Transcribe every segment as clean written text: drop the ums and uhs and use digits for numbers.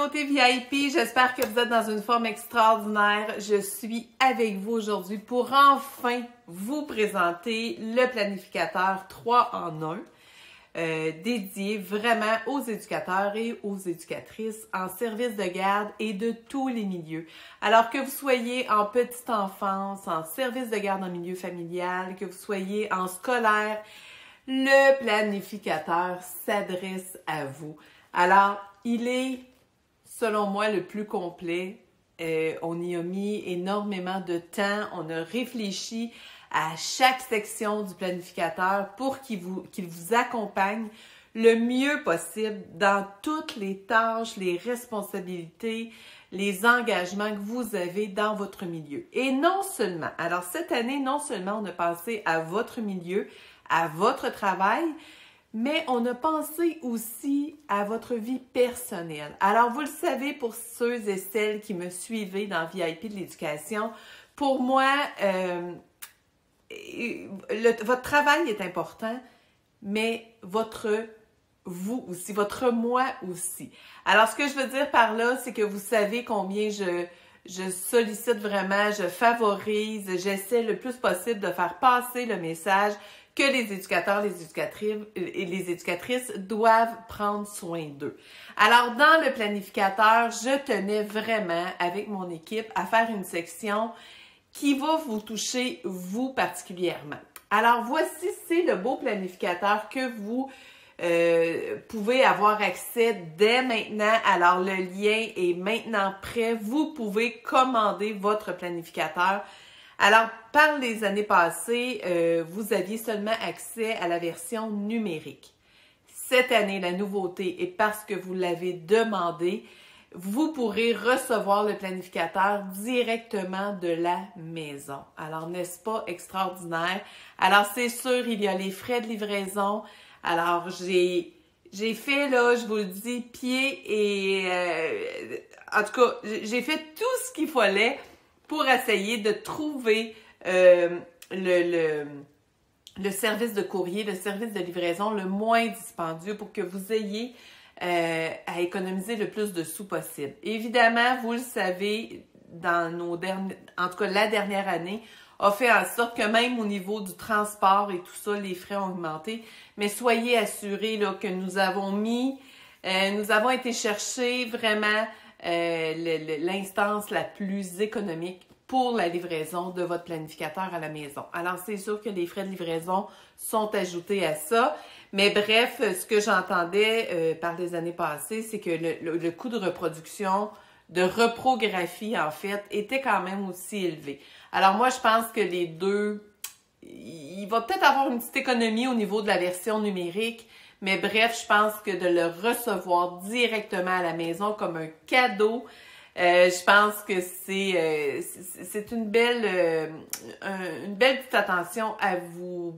communauté VIP, j'espère que vous êtes dans une forme extraordinaire. Je suis avec vous aujourd'hui pour enfin vous présenter le planificateur 3 en 1 dédié vraiment aux éducateurs et aux éducatrices en service de garde et de tous les milieux. Alors que vous soyez en petite enfance, en service de garde en milieu familial, que vous soyez en scolaire, le planificateur s'adresse à vous. Alors, il est, selon moi, le plus complet. On y a mis énormément de temps. On a réfléchi à chaque section du planificateur pour qu'il vous accompagne le mieux possible dans toutes les tâches, les responsabilités, les engagements que vous avez dans votre milieu. Et non seulement, alors cette année, non seulement on a pensé à votre milieu, à votre travail, mais on a pensé aussi à votre vie personnelle. Alors, vous le savez, pour ceux et celles qui me suivez dans VIP de l'éducation, pour moi, votre travail est important, mais vous aussi, votre moi aussi. Alors, ce que je veux dire par là, c'est que vous savez combien je sollicite vraiment, je favorise, j'essaie le plus possible de faire passer le message que les éducateurs, les éducatrices et les éducatrices doivent prendre soin d'eux. Alors, dans le planificateur, je tenais vraiment, avec mon équipe, à faire une section qui va vous toucher, vous particulièrement. Alors, voici, c'est le beau planificateur que vous pouvez avoir accès dès maintenant. Alors, le lien est maintenant prêt. Vous pouvez commander votre planificateur. Alors, par les années passées, vous aviez seulement accès à la version numérique. Cette année, la nouveauté, et parce que vous l'avez demandé, vous pourrez recevoir le planificateur directement de la maison. Alors, n'est-ce pas extraordinaire? Alors, c'est sûr, il y a les frais de livraison. Alors, j'ai fait, là, je vous le dis, pied et... en tout cas, j'ai fait tout ce qu'il fallait pour essayer de trouver le service de courrier, le service de livraison le moins dispendieux pour que vous ayez à économiser le plus de sous possible. Évidemment, vous le savez, dans en tout cas la dernière année, a fait en sorte que même au niveau du transport et tout ça, les frais ont augmenté. Mais soyez assurés là, que nous avons été chercher vraiment l'instance la plus économique pour la livraison de votre planificateur à la maison. Alors, c'est sûr que les frais de livraison sont ajoutés à ça. Mais bref, ce que j'entendais par les années passées, c'est que le coût de reproduction, de reprographie, en fait, était quand même aussi élevé. Alors, moi, je pense que les deux, il va peut-être avoir une petite économie au niveau de la version numérique, mais bref, je pense que de le recevoir directement à la maison comme un cadeau, je pense que c'est une belle petite attention à vous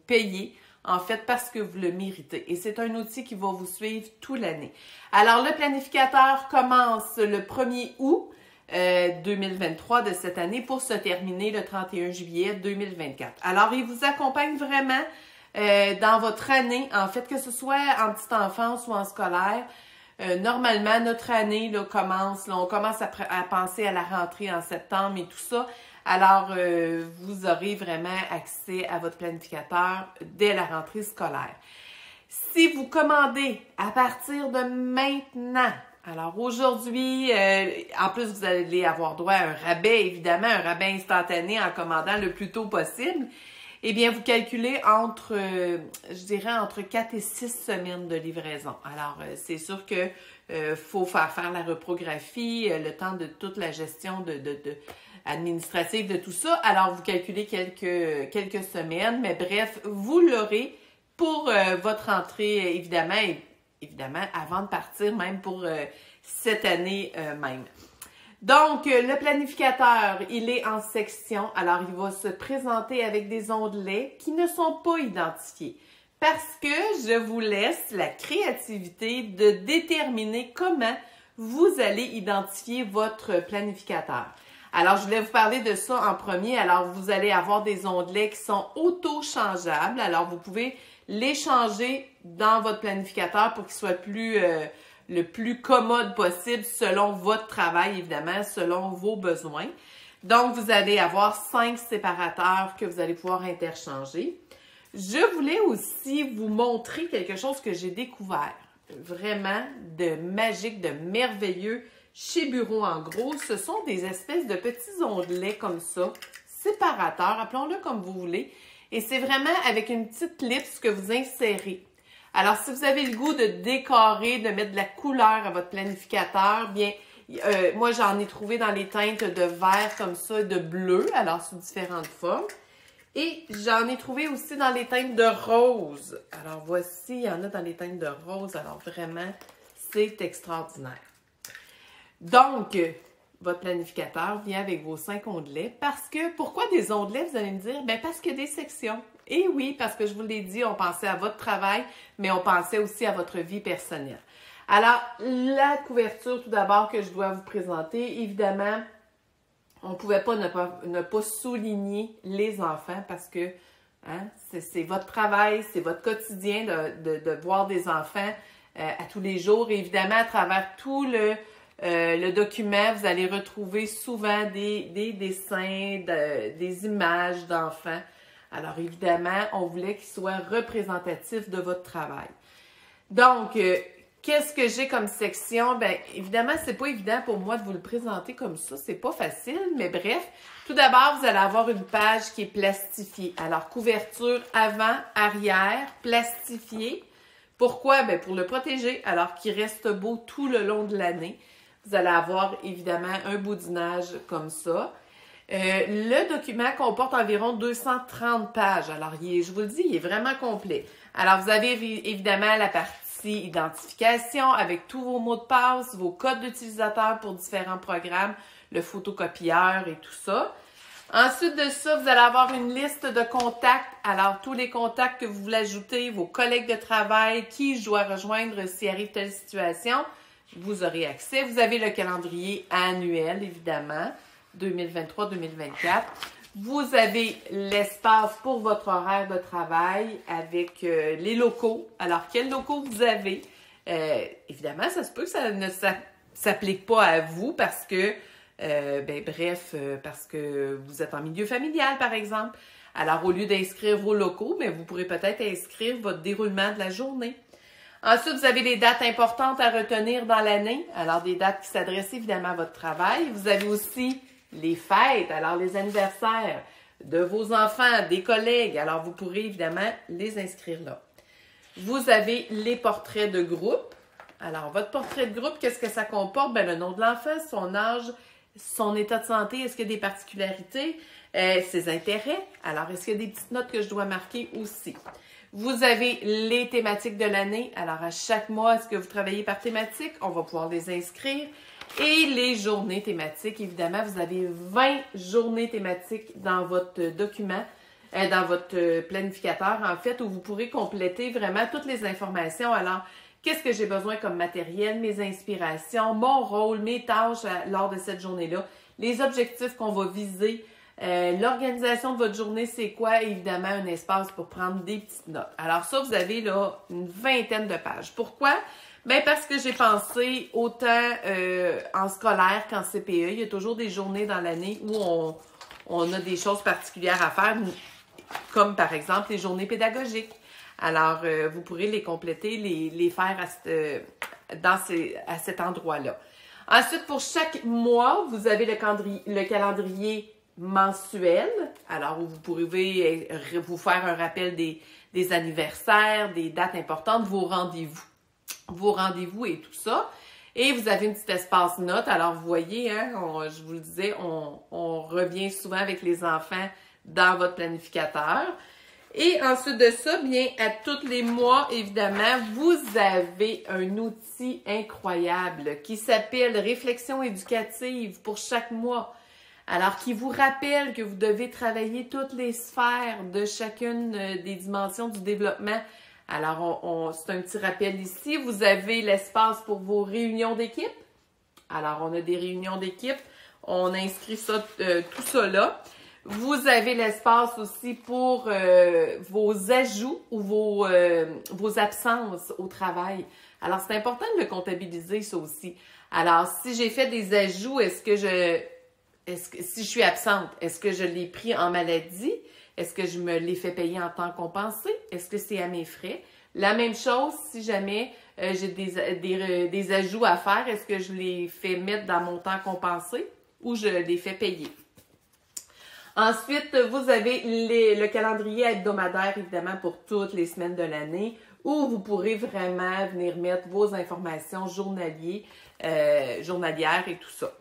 payer, en fait, parce que vous le méritez. Et c'est un outil qui va vous suivre toute l'année. Alors, le planificateur commence le 1er août 2023 de cette année pour se terminer le 31 juillet 2024. Alors, il vous accompagne vraiment dans votre année, en fait, que ce soit en petite enfance ou en scolaire. Normalement, notre année là, on commence à penser à la rentrée en septembre et tout ça. Alors, vous aurez vraiment accès à votre planificateur dès la rentrée scolaire. Si vous commandez à partir de maintenant, alors aujourd'hui, en plus, vous allez avoir droit à un rabais, évidemment, un rabais instantané en commandant le plus tôt possible. Eh bien, vous calculez entre 4 et 6 semaines de livraison. Alors, c'est sûr que faut faire la reprographie, le temps de toute la gestion administrative de tout ça. Alors, vous calculez quelques semaines, mais bref, vous l'aurez pour votre entrée, évidemment, et évidemment, avant de partir, même pour cette année même. Donc, le planificateur, il est en section. Alors, il va se présenter avec des onglets qui ne sont pas identifiés. Parce que je vous laisse la créativité de déterminer comment vous allez identifier votre planificateur. Alors, je voulais vous parler de ça en premier. Alors, vous allez avoir des onglets qui sont auto-changeables. Alors, vous pouvez les changer dans votre planificateur pour qu'il soit plus le plus commode possible selon votre travail, évidemment, selon vos besoins. Donc, vous allez avoir 5 séparateurs que vous allez pouvoir interchanger. Je voulais aussi vous montrer quelque chose que j'ai découvert, vraiment de magique, de merveilleux chez Bureau en gros. Ce sont des espèces de petits ondelets comme ça, séparateurs, appelons-le comme vous voulez. Et c'est vraiment avec une petite ellipse que vous insérez. Alors, si vous avez le goût de décorer, de mettre de la couleur à votre planificateur, bien, moi, j'en ai trouvé dans les teintes de vert comme ça, de bleu, alors sous différentes formes. Et j'en ai trouvé aussi dans les teintes de rose. Alors, voici, il y en a dans les teintes de rose. Alors, vraiment, c'est extraordinaire. Donc, votre planificateur vient avec vos 5 ondelets. Parce que, pourquoi des ondelets, vous allez me dire? Bien, parce qu'il y a des sections. Et oui, parce que je vous l'ai dit, on pensait à votre travail, mais on pensait aussi à votre vie personnelle. Alors, la couverture, tout d'abord, que je dois vous présenter, évidemment, on ne pouvait pas ne pas souligner les enfants parce que hein, c'est votre travail, c'est votre quotidien de voir des enfants à tous les jours. Et évidemment, à travers tout le document, vous allez retrouver souvent des dessins, des images d'enfants. Alors, évidemment, on voulait qu'ils soient représentatifs de votre travail. Donc, qu'est-ce que j'ai comme section? Bien, évidemment, c'est pas évident pour moi de vous le présenter comme ça. C'est pas facile, mais bref. Tout d'abord, vous allez avoir une page qui est plastifiée. Alors, couverture avant, arrière, plastifiée. Pourquoi? Bien, pour le protéger, alors qu'il reste beau tout le long de l'année. Vous allez avoir, évidemment, un boudinage comme ça. Le document comporte environ 230 pages. Alors, je vous le dis, il est vraiment complet. Alors, vous avez évidemment la partie identification avec tous vos mots de passe, vos codes d'utilisateurs pour différents programmes, le photocopieur et tout ça. Ensuite de ça, vous allez avoir une liste de contacts. Alors, tous les contacts que vous voulez ajouter, vos collègues de travail, qui je dois rejoindre s'il arrive telle situation, vous aurez accès. Vous avez le calendrier annuel, évidemment. 2023-2024. Vous avez l'espace pour votre horaire de travail avec les locaux. Alors, quels locaux vous avez? Évidemment, ça se peut que ça ne s'applique pas à vous parce que, parce que vous êtes en milieu familial, par exemple. Alors, au lieu d'inscrire vos locaux, bien, vous pourrez peut-être inscrire votre déroulement de la journée. Ensuite, vous avez les dates importantes à retenir dans l'année. Alors, des dates qui s'adressent évidemment à votre travail. Vous avez aussi les fêtes, alors les anniversaires de vos enfants, des collègues. Alors, vous pourrez évidemment les inscrire là. Vous avez les portraits de groupe. Alors, votre portrait de groupe, qu'est-ce que ça comporte? Bien, le nom de l'enfant, son âge, son état de santé, est-ce qu'il y a des particularités? Ses intérêts. Alors, est-ce qu'il y a des petites notes que je dois marquer aussi? Vous avez les thématiques de l'année. Alors, à chaque mois, est-ce que vous travaillez par thématique? On va pouvoir les inscrire. Et les journées thématiques, évidemment, vous avez 20 journées thématiques dans votre document, dans votre planificateur, en fait, où vous pourrez compléter vraiment toutes les informations. Alors, qu'est-ce que j'ai besoin comme matériel, mes inspirations, mon rôle, mes tâches lors de cette journée-là, les objectifs qu'on va viser, l'organisation de votre journée, c'est quoi? Évidemment, un espace pour prendre des petites notes. Alors ça, vous avez là une 20aine de pages. Pourquoi? Bien, parce que j'ai pensé autant en scolaire qu'en CPE. Il y a toujours des journées dans l'année où on a des choses particulières à faire, comme par exemple les journées pédagogiques. Alors, vous pourrez les compléter, les faire à cet endroit-là. Ensuite, pour chaque mois, vous avez le calendrier mensuel, alors où vous pourrez vous faire un rappel des anniversaires, des dates importantes, vos rendez-vous et tout ça. Et vous avez une petite espace note. Alors, vous voyez, hein, je vous le disais, on revient souvent avec les enfants dans votre planificateur. Et ensuite de ça, bien, à tous les mois, évidemment, vous avez un outil incroyable qui s'appelle Réflexion éducative pour chaque mois. Alors, qui vous rappelle que vous devez travailler toutes les sphères de chacune des dimensions du développement. Alors, c'est un petit rappel ici. Vous avez l'espace pour vos réunions d'équipe. Alors, on a des réunions d'équipe. On inscrit ça, tout ça là. Vous avez l'espace aussi pour vos ajouts ou vos absences au travail. Alors, c'est important de le comptabiliser, ça aussi. Alors, si j'ai fait des ajouts, si je suis absente, est-ce que je l'ai pris en maladie? Est-ce que je me l'ai fait payer en temps compensé? Est-ce que c'est à mes frais? La même chose, si jamais j'ai des ajouts à faire, est-ce que je les fais mettre dans mon temps compensé ou je les fais payer? Ensuite, vous avez le calendrier hebdomadaire, évidemment, pour toutes les semaines de l'année, où vous pourrez vraiment venir mettre vos informations journalières et tout ça.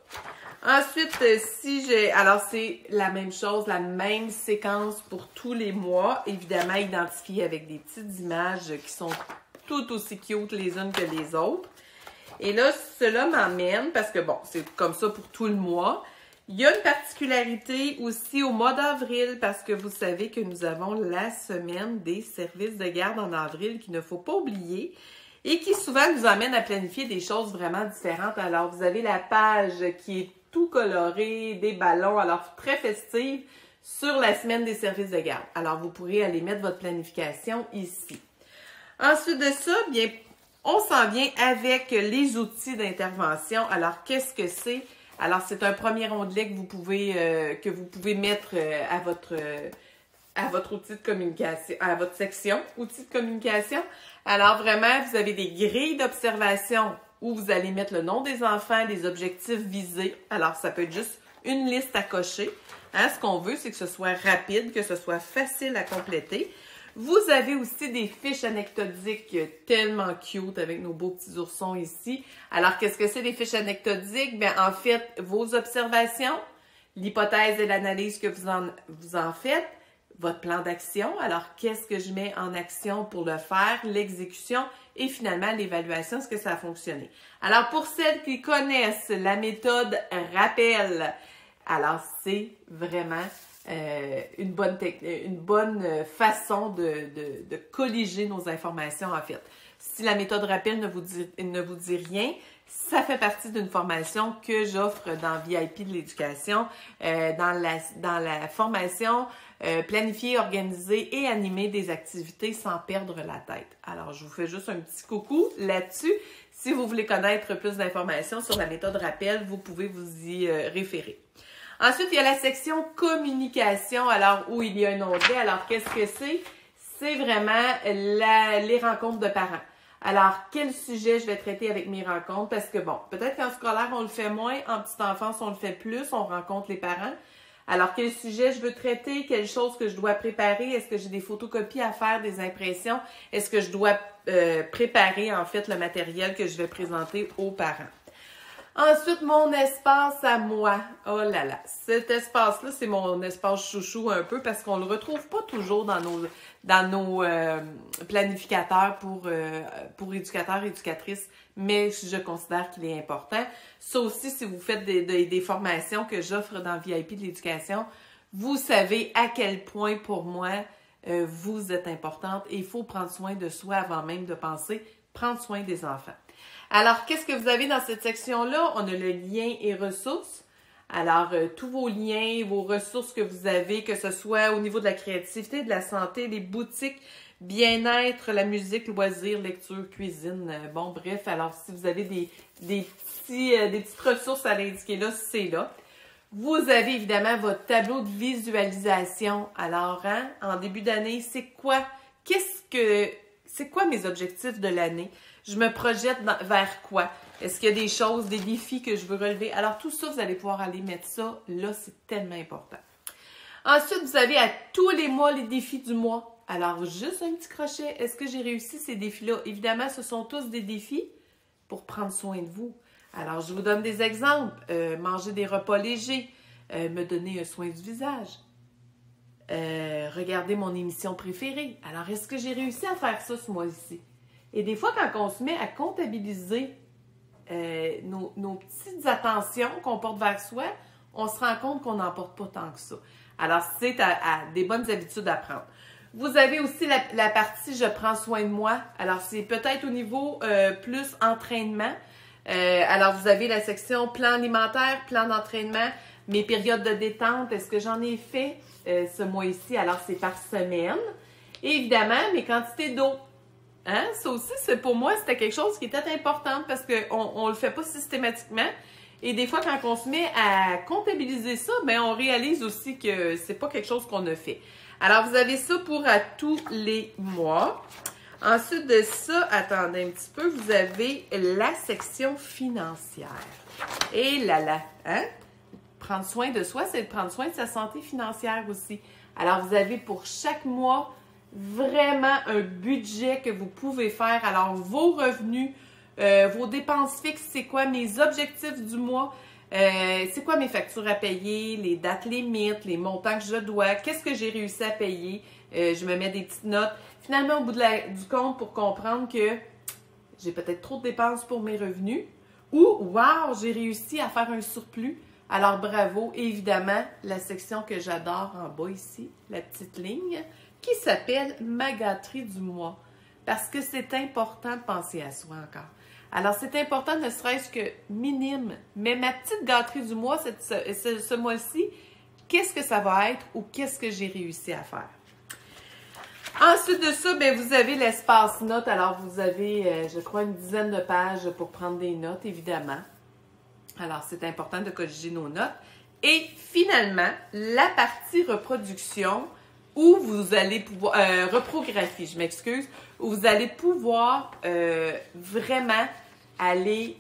Ensuite, alors c'est la même chose, la même séquence pour tous les mois, évidemment identifiée avec des petites images qui sont tout aussi cute les unes que les autres. Et là, cela m'emmène, parce que bon, c'est comme ça pour tout le mois. Il y a une particularité aussi au mois d'avril, parce que vous savez que nous avons la semaine des services de garde en avril qu'il ne faut pas oublier et qui souvent nous amène à planifier des choses vraiment différentes. Alors, vous avez la page qui est tout colorée, des ballons, alors très festive, sur la semaine des services de garde. Alors, vous pourrez aller mettre votre planification ici. Ensuite de ça, bien, on s'en vient avec les outils d'intervention. Alors, qu'est-ce que c'est? Alors, c'est un premier onglet que vous pouvez mettre à votre outil de communication, à votre section outils de communication. Alors, vraiment, vous avez des grilles d'observation où vous allez mettre le nom des enfants, les objectifs visés. Alors, ça peut être juste une liste à cocher. Hein, ce qu'on veut, c'est que ce soit rapide, que ce soit facile à compléter. Vous avez aussi des fiches anecdotiques tellement cute avec nos beaux petits oursons ici. Alors, qu'est-ce que c'est des fiches anecdotiques? Bien, en fait, vos observations, l'hypothèse et l'analyse que vous en faites, votre plan d'action. Alors, qu'est-ce que je mets en action pour le faire, l'exécution et finalement l'évaluation, est-ce que ça a fonctionné? Alors, pour celles qui connaissent la méthode rappel, alors c'est vraiment une bonne façon de colliger nos informations en fait. Si la méthode rappel ne vous dit rien, ça fait partie d'une formation que j'offre dans VIP de l'éducation, dans la formation planifier, organiser et animer des activités sans perdre la tête. Alors, je vous fais juste un petit coucou là-dessus. Si vous voulez connaître plus d'informations sur la méthode rappel, vous pouvez vous y référer. Ensuite, il y a la section communication, alors où il y a un onglet. Alors, qu'est-ce que c'est? C'est vraiment les rencontres de parents. Alors, quel sujet je vais traiter avec mes rencontres? Parce que bon, peut-être qu'en scolaire, on le fait moins, en petite enfance, on le fait plus, on rencontre les parents. Alors, quel sujet je veux traiter? Quelles choses que je dois préparer? Est-ce que j'ai des photocopies à faire, des impressions? Est-ce que je dois préparer, en fait, le matériel que je vais présenter aux parents? Ensuite, mon espace à moi. Oh là là, cet espace-là, c'est mon espace chouchou un peu parce qu'on le retrouve pas toujours dans nos planificateurs pour éducateurs et éducatrices, mais je considère qu'il est important. Ça aussi, si vous faites des formations que j'offre dans VIP de l'éducation, vous savez à quel point pour moi vous êtes importante et il faut prendre soin de soi avant même de penser prendre soin des enfants. Alors, qu'est-ce que vous avez dans cette section-là? On a le lien et ressources. Alors, tous vos liens, vos ressources que vous avez, que ce soit au niveau de la créativité, de la santé, les boutiques, bien-être, la musique, loisirs, lecture, cuisine. Bon, bref, alors si vous avez des petites ressources à l'indiquer là, c'est là. Vous avez évidemment votre tableau de visualisation. Alors, hein, en début d'année, c'est quoi mes objectifs de l'année? Je me projette vers quoi? Est-ce qu'il y a des choses, des défis que je veux relever? Alors, tout ça, vous allez pouvoir aller mettre ça. Là, c'est tellement important. Ensuite, vous avez à tous les mois les défis du mois. Alors, juste un petit crochet. Est-ce que j'ai réussi ces défis-là? Évidemment, ce sont tous des défis pour prendre soin de vous. Alors, je vous donne des exemples. Manger des repas légers. Me donner un soin du visage. Regarder mon émission préférée. Alors, est-ce que j'ai réussi à faire ça ce mois-ci? Et des fois, quand on se met à comptabiliser nos petites attentions qu'on porte vers soi, on se rend compte qu'on n'en porte pas tant que ça. Alors, c'est des bonnes habitudes à prendre. Vous avez aussi la partie « Je prends soin de moi ». Alors, c'est peut-être au niveau plus entraînement. Alors, vous avez la section « Plan alimentaire »,« Plan d'entraînement », mes périodes de détente. Est-ce que j'en ai fait ce mois-ci? Alors, c'est par semaine. Et évidemment, mes quantités d'eau. Hein? Ça aussi, pour moi, c'était quelque chose qui était important parce qu'on ne le fait pas systématiquement. Et des fois, quand on se met à comptabiliser ça, ben on réalise aussi que c'est pas quelque chose qu'on a fait. Alors, vous avez ça pour à tous les mois. Ensuite de ça, attendez un petit peu, vous avez la section financière. Et là, hein? Prendre soin de soi, c'est de prendre soin de sa santé financière aussi. Alors, vous avez pour chaque mois vraiment un budget que vous pouvez faire. Alors, vos revenus, vos dépenses fixes, c'est quoi mes objectifs du mois, c'est quoi mes factures à payer, les dates limites, les montants que je dois, qu'est-ce que j'ai réussi à payer, je me mets des petites notes. Finalement, au bout du compte, pour comprendre que j'ai peut-être trop de dépenses pour mes revenus ou, wow, j'ai réussi à faire un surplus. Alors, bravo. Et évidemment, la section que j'adore en bas ici, la petite ligne, qui s'appelle « Ma gâterie du mois ». Parce que c'est important de penser à soi encore. Alors, c'est important, ne serait-ce que minime. Mais ma petite gâterie du mois, ce mois-ci, qu'est-ce que ça va être ou qu'est-ce que j'ai réussi à faire? Ensuite de ça, bien, vous avez l'espace notes. Alors, vous avez, je crois, une dizaine de pages pour prendre des notes, évidemment. Alors, c'est important de corriger nos notes. Et finalement, la partie reproduction, où vous allez pouvoir, reprographie, je m'excuse, où vous allez pouvoir vraiment aller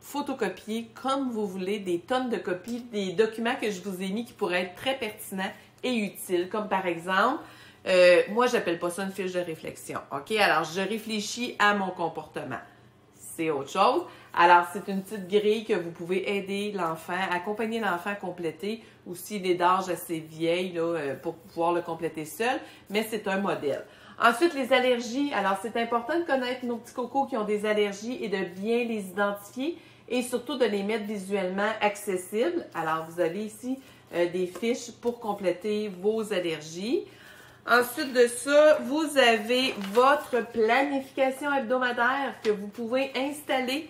photocopier comme vous voulez des tonnes de copies, des documents que je vous ai mis qui pourraient être très pertinents et utiles, comme par exemple, moi, j'appelle pas ça une fiche de réflexion, OK? Alors, je réfléchis à mon comportement. C'est autre chose. Alors, c'est une petite grille que vous pouvez aider l'enfant, accompagner l'enfant à compléter, ou s'il est d'âge assez vieille là, pour pouvoir le compléter seul, mais c'est un modèle. Ensuite, les allergies. Alors, c'est important de connaître nos petits cocos qui ont des allergies et de bien les identifier et surtout de les mettre visuellement accessibles. Alors, vous avez ici des fiches pour compléter vos allergies. Ensuite de ça, vous avez votre planification hebdomadaire que vous pouvez installer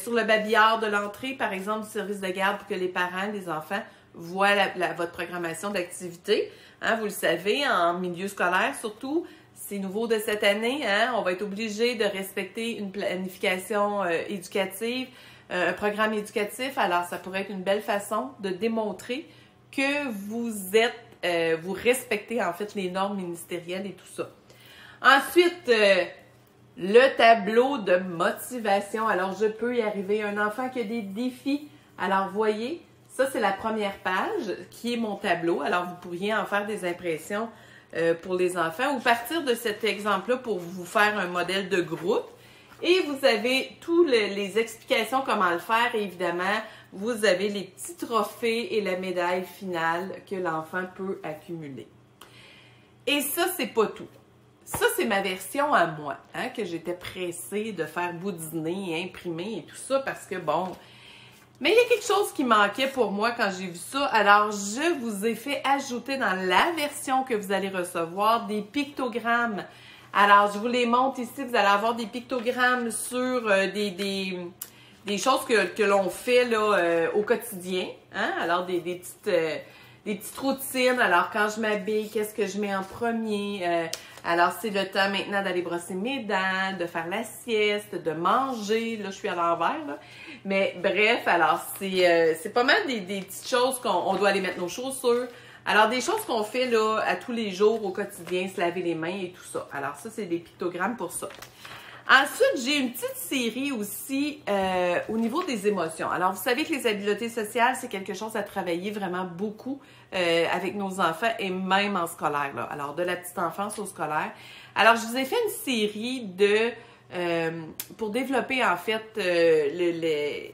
sur le babillard de l'entrée, par exemple, du service de garde pour que les parents, les enfants voient votre programmation d'activité. Hein, vous le savez, en milieu scolaire surtout, c'est nouveau de cette année. Hein, on va être obligé de respecter une planification éducative, un programme éducatif. Alors, ça pourrait être une belle façon de démontrer que vous respectez en fait les normes ministérielles et tout ça. Ensuite, le tableau de motivation. Alors, je peux y arriver. Un enfant qui a des défis. Alors, voyez, ça, c'est la première page qui est mon tableau. Alors, vous pourriez en faire des impressions pour les enfants ou partir de cet exemple-là pour vous faire un modèle de groupe. Et vous avez toutes les explications comment le faire. Et évidemment, vous avez les petits trophées et la médaille finale que l'enfant peut accumuler. Et ça, c'est pas tout. Ça, c'est ma version à moi, hein, que j'étais pressée de faire boudiner, imprimer et tout ça parce que, bon... Mais il y a quelque chose qui manquait pour moi quand j'ai vu ça. Alors, je vous ai fait ajouter dans la version que vous allez recevoir des pictogrammes. Alors, je vous les montre ici. Vous allez avoir des pictogrammes sur des choses que l'on fait là, au quotidien. Hein? Alors, des petites routines. Alors, quand je m'habille, qu'est-ce que je mets en premier? Alors, c'est le temps maintenant d'aller brosser mes dents, de faire la sieste, de manger. Là, je suis à l'envers, là. Mais bref, alors, c'est pas mal des petites choses qu'on doit aller mettre nos chaussures. Alors, des choses qu'on fait là à tous les jours, au quotidien, se laver les mains et tout ça. Alors, ça, c'est des pictogrammes pour ça. Ensuite, j'ai une petite série aussi au niveau des émotions. Alors, vous savez que les habiletés sociales, c'est quelque chose à travailler vraiment beaucoup avec nos enfants et même en scolaire. Là. Alors, de la petite enfance au scolaire. Alors, je vous ai fait une série pour développer en fait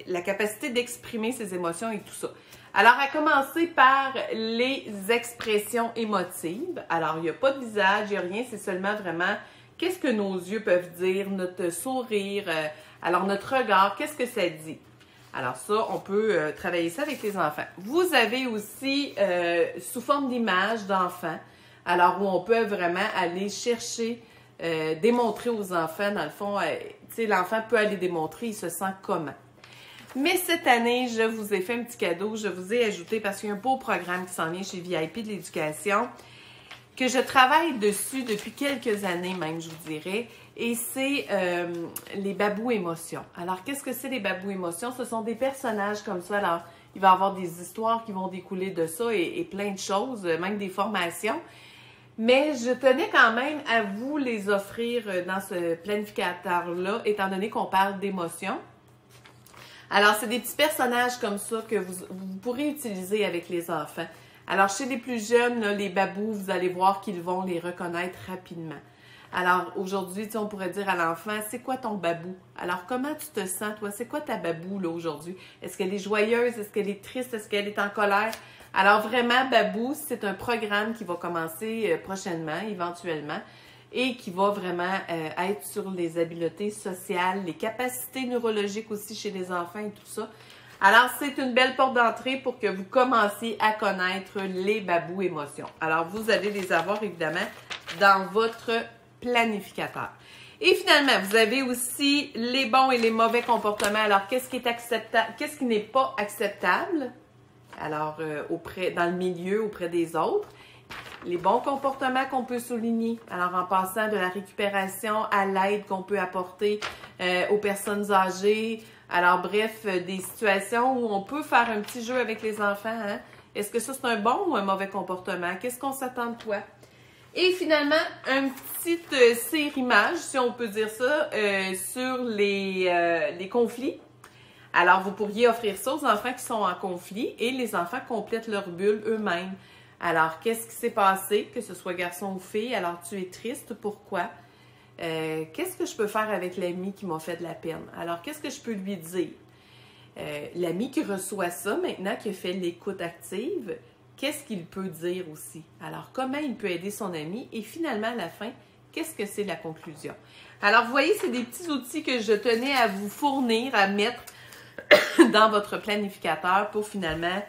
la capacité d'exprimer ses émotions et tout ça. Alors, à commencer par les expressions émotives. Alors, il n'y a pas de visage, il n'y a rien, c'est seulement vraiment qu'est-ce que nos yeux peuvent dire, notre sourire, alors notre regard, qu'est-ce que ça dit? Alors ça, on peut travailler ça avec les enfants. Vous avez aussi sous forme d'images d'enfants, alors où on peut vraiment aller chercher, démontrer aux enfants, dans le fond, tu sais, l'enfant peut aller démontrer, il se sent comment. Mais cette année, je vous ai fait un petit cadeau, je vous ai ajouté, parce qu'il y a un beau programme qui s'en vient chez VIP de l'éducation, que je travaille dessus depuis quelques années même, je vous dirais, et c'est les babous émotions. Alors, qu'est-ce que c'est les babous émotions? Ce sont des personnages comme ça. Alors, il va y avoir des histoires qui vont découler de ça et plein de choses, même des formations. Mais je tenais quand même à vous les offrir dans ce planificateur-là, étant donné qu'on parle d'émotions. Alors, c'est des petits personnages comme ça que vous pourrez utiliser avec les enfants. Alors, chez les plus jeunes, là, les babous, vous allez voir qu'ils vont les reconnaître rapidement. Alors, aujourd'hui, on pourrait dire à l'enfant, c'est quoi ton babou? Alors, comment tu te sens, toi? C'est quoi ta babou, là, aujourd'hui? Est-ce qu'elle est joyeuse? Est-ce qu'elle est triste? Est-ce qu'elle est en colère? Alors, vraiment, babou, c'est un programme qui va commencer prochainement, éventuellement, et qui va vraiment être sur les habiletés sociales, les capacités neurologiques aussi chez les enfants et tout ça. Alors, c'est une belle porte d'entrée pour que vous commenciez à connaître les babous émotions. Alors, vous allez les avoir, évidemment, dans votre planificateur. Et finalement, vous avez aussi les bons et les mauvais comportements. Alors, qu'est-ce qui est acceptable, qu'est-ce qui n'est pas acceptable? Alors, dans le milieu, auprès des autres. Les bons comportements qu'on peut souligner. Alors, en passant de la récupération à l'aide qu'on peut apporter aux personnes âgées. Alors, bref, des situations où on peut faire un petit jeu avec les enfants. Hein? Est-ce que ça, c'est un bon ou un mauvais comportement? Qu'est-ce qu'on s'attend de toi? Et finalement, une petite série-image, si on peut dire ça, sur les conflits. Alors, vous pourriez offrir ça aux enfants qui sont en conflit et les enfants complètent leur bulle eux-mêmes. Alors, qu'est-ce qui s'est passé, que ce soit garçon ou fille? Alors, tu es triste, pourquoi? Qu'est-ce que je peux faire avec l'ami qui m'a fait de la peine? Alors, qu'est-ce que je peux lui dire? L'ami qui reçoit ça maintenant, qui a fait l'écoute active, qu'est-ce qu'il peut dire aussi? Alors, comment il peut aider son ami? Et finalement, à la fin, qu'est-ce que c'est la conclusion? Alors, vous voyez, c'est des petits outils que je tenais à vous fournir, à mettre dans votre planificateur pour finalement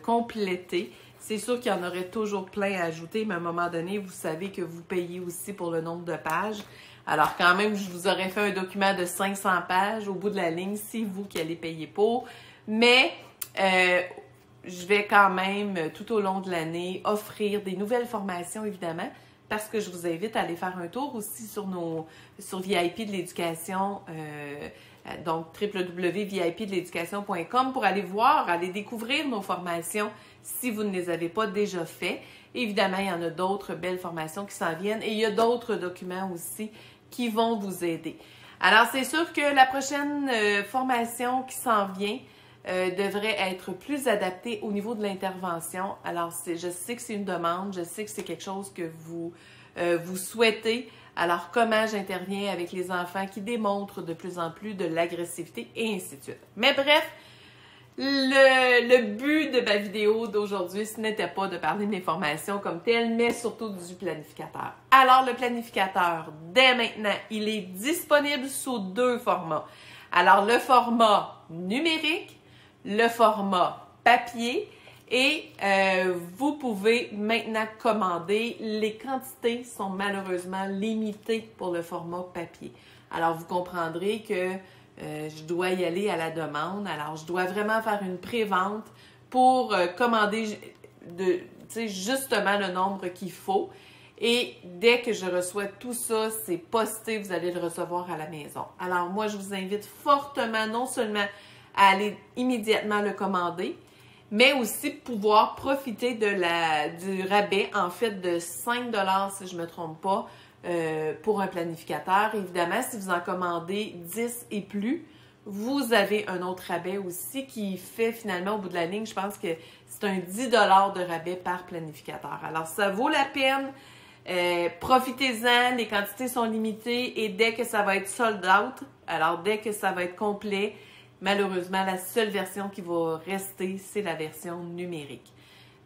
compléter. C'est sûr qu'il y en aurait toujours plein à ajouter, mais à un moment donné, vous savez que vous payez aussi pour le nombre de pages. Alors quand même, je vous aurais fait un document de 500 pages au bout de la ligne, c'est vous qui allez payer pour. Mais je vais quand même, tout au long de l'année, offrir des nouvelles formations, évidemment, parce que je vous invite à aller faire un tour aussi sur VIP de l'éducation, donc www.vipdeléducation.com pour aller voir, aller découvrir nos formations si vous ne les avez pas déjà fait. Évidemment, il y en a d'autres belles formations qui s'en viennent et il y a d'autres documents aussi qui vont vous aider. Alors, c'est sûr que la prochaine formation qui s'en vient devrait être plus adaptée au niveau de l'intervention. Alors, je sais que c'est une demande, je sais que c'est quelque chose que vous souhaitez. Alors, comment j'interviens avec les enfants qui démontrent de plus en plus de l'agressivité et ainsi de suite. Mais bref, le but de ma vidéo d'aujourd'hui, ce n'était pas de parler de mes formations comme telles, mais surtout du planificateur. Alors, le planificateur, dès maintenant, il est disponible sous 2 formats. Alors, le format numérique, le format papier, et vous pouvez maintenant commander. Les quantités sont malheureusement limitées pour le format papier. Alors, vous comprendrez que je dois y aller à la demande. Alors, je dois vraiment faire une pré-vente pour commander justement le nombre qu'il faut. Et dès que je reçois tout ça, c'est posté, vous allez le recevoir à la maison. Alors, moi, je vous invite fortement non seulement à aller immédiatement le commander, mais aussi pouvoir profiter du rabais, en fait, de 5 $ si je ne me trompe pas, pour un planificateur. Évidemment, si vous en commandez 10 et plus, vous avez un autre rabais aussi qui fait finalement, au bout de la ligne, je pense que c'est un 10 $ de rabais par planificateur. Alors, ça vaut la peine. Profitez-en, les quantités sont limitées et dès que ça va être sold out, alors dès que ça va être complet, malheureusement, la seule version qui va rester, c'est la version numérique.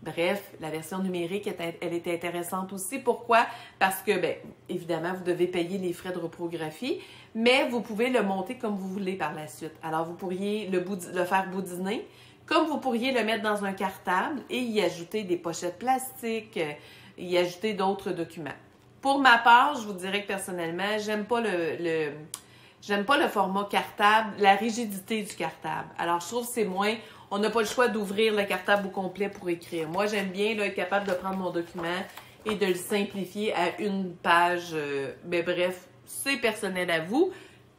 Bref, la version numérique, elle est intéressante aussi. Pourquoi? Parce que, bien, évidemment, vous devez payer les frais de reprographie, mais vous pouvez le monter comme vous voulez par la suite. Alors, vous pourriez le faire boudiner, comme vous pourriez le mettre dans un cartable et y ajouter des pochettes plastiques, y ajouter d'autres documents. Pour ma part, je vous dirais que personnellement, j'aime pas le format cartable, la rigidité du cartable. Alors, je trouve que c'est moins... On n'a pas le choix d'ouvrir le cartable au complet pour écrire. Moi, j'aime bien être capable de prendre mon document et de le simplifier à une page. Mais bref, c'est personnel à vous.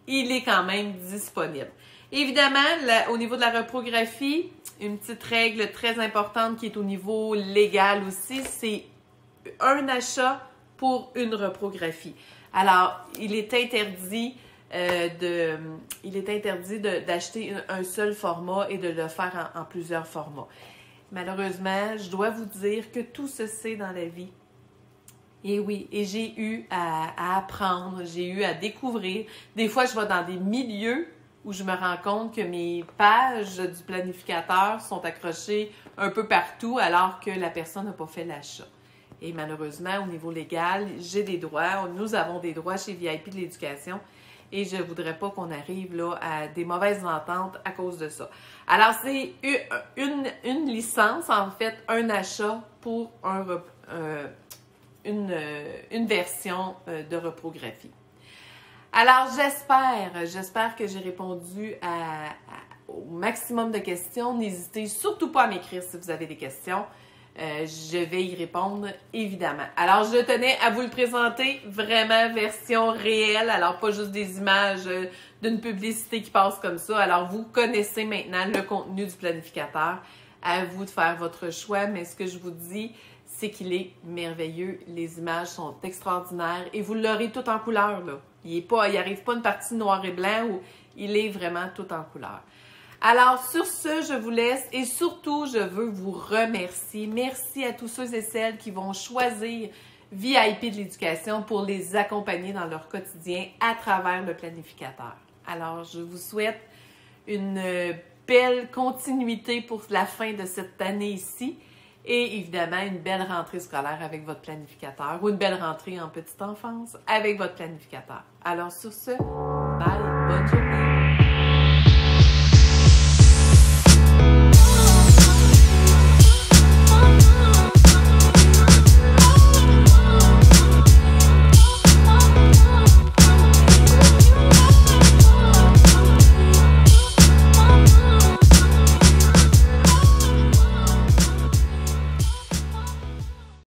Il est quand même disponible. Évidemment, au niveau de la reprographie, une petite règle très importante qui est au niveau légal aussi, c'est un achat pour une reprographie. Alors, il est interdit d'acheter un seul format et de le faire en plusieurs formats. Malheureusement, je dois vous dire que tout se sait dans la vie. Et oui, et j'ai eu à apprendre, j'ai eu à découvrir. Des fois, je vais dans des milieux où je me rends compte que mes pages du planificateur sont accrochées un peu partout alors que la personne n'a pas fait l'achat. Et malheureusement, au niveau légal, j'ai des droits. Nous avons des droits chez VIP de l'éducation et je ne voudrais pas qu'on arrive là à des mauvaises ententes à cause de ça. Alors, c'est une licence, en fait, un achat pour une version de reprographie. Alors, j'espère que j'ai répondu au maximum de questions. N'hésitez surtout pas à m'écrire si vous avez des questions. Je vais y répondre, évidemment. Alors, je tenais à vous le présenter, vraiment version réelle. Alors, pas juste des images d'une publicité qui passe comme ça. Alors, vous connaissez maintenant le contenu du planificateur. À vous de faire votre choix, mais ce que je vous dis, c'est qu'il est merveilleux. Les images sont extraordinaires et vous l'aurez tout en couleur, là. Il n'arrive pas une partie noir et blanc où il est vraiment tout en couleur. Alors, sur ce, je vous laisse et surtout, je veux vous remercier. Merci à tous ceux et celles qui vont choisir VIP de l'éducation pour les accompagner dans leur quotidien à travers le planificateur. Alors, je vous souhaite une belle continuité pour la fin de cette année ici et évidemment une belle rentrée scolaire avec votre planificateur ou une belle rentrée en petite enfance avec votre planificateur. Alors, sur ce, bye, bonne journée.